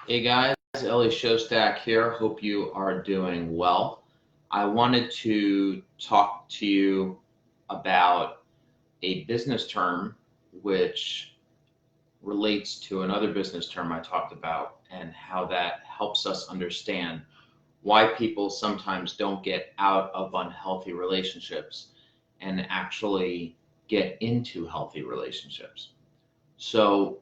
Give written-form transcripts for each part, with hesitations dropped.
Hey guys, Ellie Schostak here. Hope you are doing well. I wanted to talk to you about a business term which relates to another business term I talked about and how that helps us understand why people sometimes don't get out of unhealthy relationships and actually get into healthy relationships. So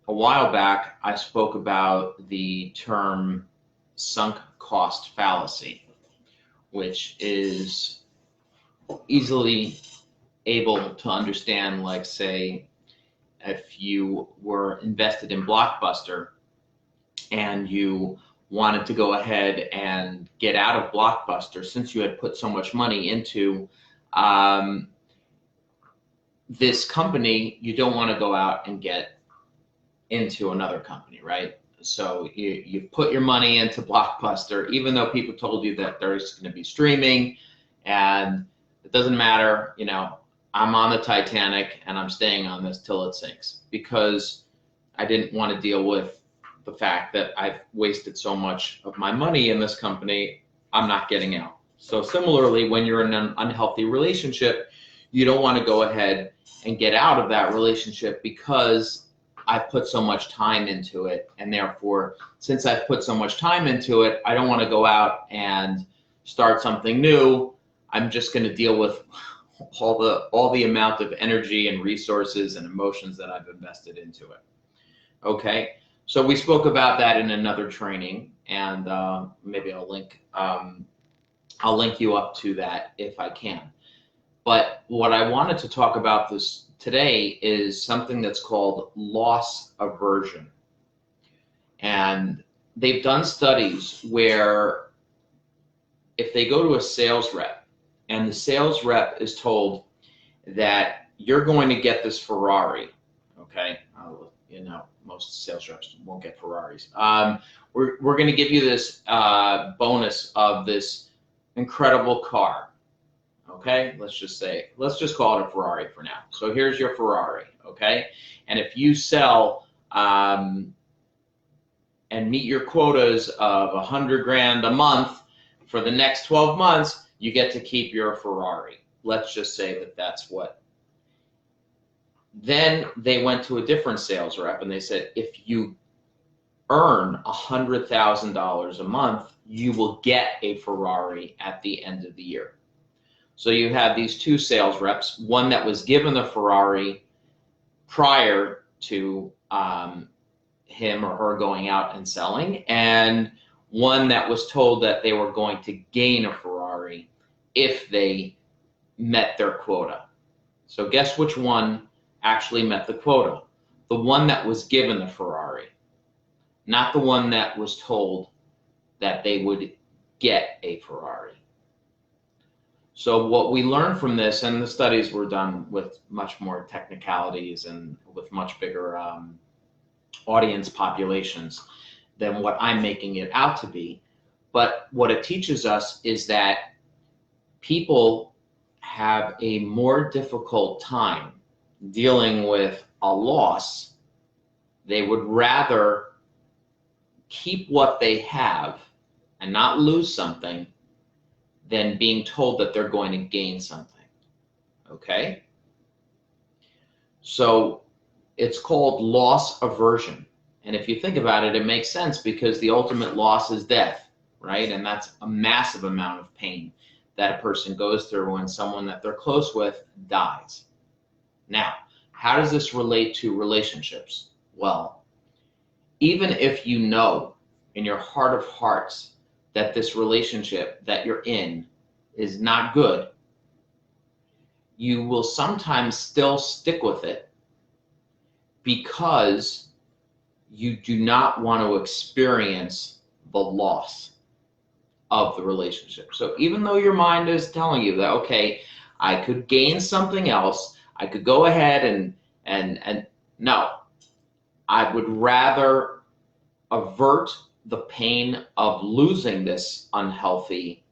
a while back, I spoke about the term sunk cost fallacy, which is easily able to understand, like, say, if you were invested in Blockbuster and you wanted to go ahead and get out of Blockbuster since you had put so much money into um, this company, you don't want to go out and get into another company, right? So you put your money into Blockbuster, even though people told you that there's going to be streaming and it doesn't matter, I'm on the Titanic and I'm staying on this till it sinks because I didn't want to deal with the fact that I've wasted so much of my money in this company, I'm not getting out. So similarly, when you're in an unhealthy relationship, you don't want to go ahead and get out of that relationship because I've put so much time into it, and therefore, since I've put so much time into it, I don't want to go out and start something new. I'm just going to deal with all the amount of energy and resources and emotions that I've invested into it. Okay, so we spoke about that in another training, and maybe I'll link you up to that if I can. But what I wanted to talk about this today is something that's called loss aversion. And they've done studies where if they go to a sales rep and the sales rep is told that you're going to get this Ferrari, okay? Most sales reps won't get Ferraris. We're going to give you this bonus of this incredible car. Okay, let's just call it a Ferrari for now. So here's your Ferrari, okay? And if you sell and meet your quotas of 100 grand a month for the next 12 months, you get to keep your Ferrari. Let's just say that that's what. Then they went to a different sales rep and they said, if you earn $100,000 a month, you will get a Ferrari at the end of the year. So you have these two sales reps, one that was given the Ferrari prior to him or her going out and selling, and one that was told that they were going to gain a Ferrari if they met their quota. So guess which one actually met the quota? The one that was given the Ferrari, not the one that was told that they would get a Ferrari. So what we learned from this, and the studies were done with much more technicalities and with much bigger audience populations than what I'm making it out to be. But what it teaches us is that people have a more difficult time dealing with a loss. They would rather keep what they have and not lose something than being told that they're going to gain something, okay? So it's called loss aversion. And if you think about it, it makes sense because the ultimate loss is death, right? And that's a massive amount of pain that a person goes through when someone that they're close with dies. Now, how does this relate to relationships? Well, even if you know in your heart of hearts that this relationship that you're in is not good, you will sometimes still stick with it because you do not want to experience the loss of the relationship. So even though your mind is telling you that, okay, I could gain something else, I could go ahead and no, I would rather avert the pain of losing this unhealthy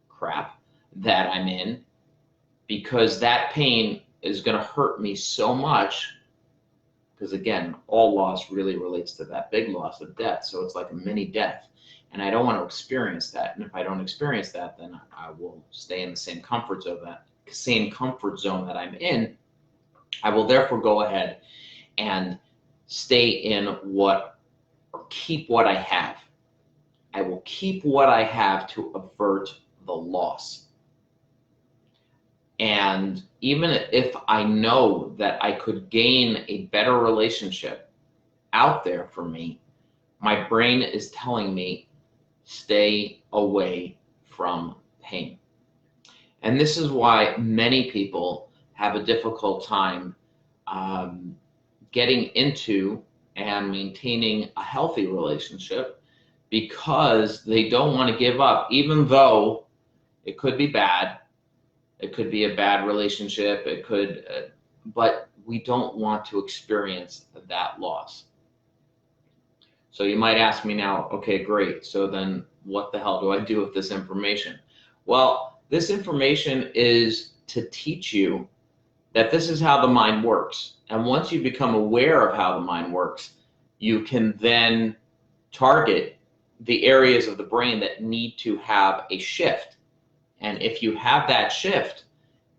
crap that I'm in, because that pain is going to hurt me so much because again, all loss really relates to that big loss of death. So it's like a mini death. And I don't want to experience that. And if I don't experience that, then I will stay in the same comfort zone that I'm in. I will therefore go ahead and stay in or keep what I have. I will keep what I have to avert the loss. And even if I know that I could gain a better relationship out there for me, my brain is telling me, stay away from pain. And this is why many people have a difficult time getting into and maintaining a healthy relationship, because they don't want to give up, even though it could be bad. It could be a bad relationship. It could, but we don't want to experience that loss. So you might ask me now, okay, great. So then what the hell do I do with this information? Well, this information is to teach you that this is how the mind works. And once you become aware of how the mind works, you can then target the areas of the brain that need to have a shift. And if you have that shift,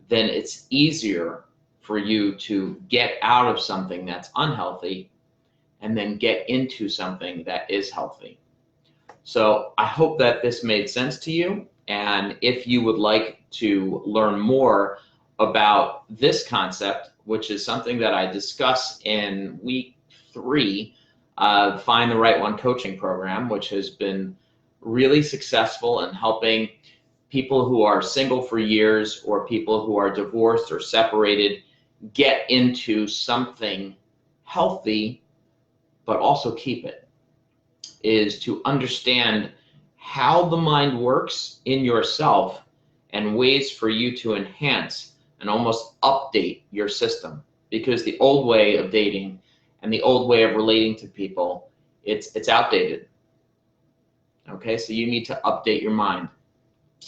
then it's easier for you to get out of something that's unhealthy and then get into something that is healthy. So I hope that this made sense to you. And if you would like to learn more about this concept, which is something that I discuss in week 3 of Find the Right One coaching program, which has been really successful in helping people who are single for years or people who are divorced or separated get into something healthy, but also keep it, is to understand how the mind works in yourself and ways for you to enhance and almost update your system. Because the old way of dating and the old way of relating to people, it's outdated. Okay, so you need to update your mind.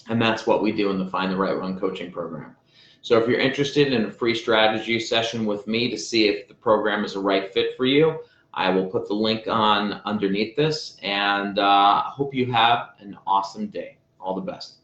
And that's what we do in the Find the Right One coaching program. So if you're interested in a free strategy session with me to see if the program is a right fit for you, I will put the link on underneath this, and hope you have an awesome day. All the best.